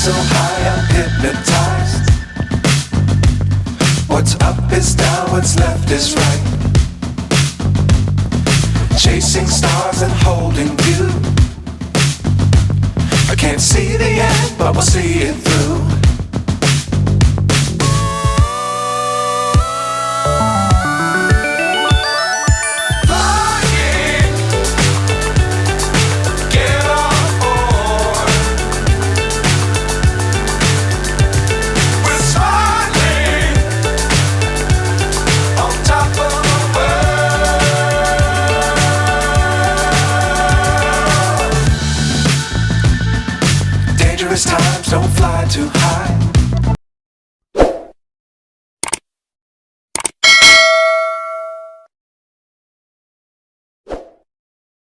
so high I'm hypnotized. What's up is down, what's left is right. Chasing stars and holding you. I can't see the end, but we'll see it through. Times don't fly too high.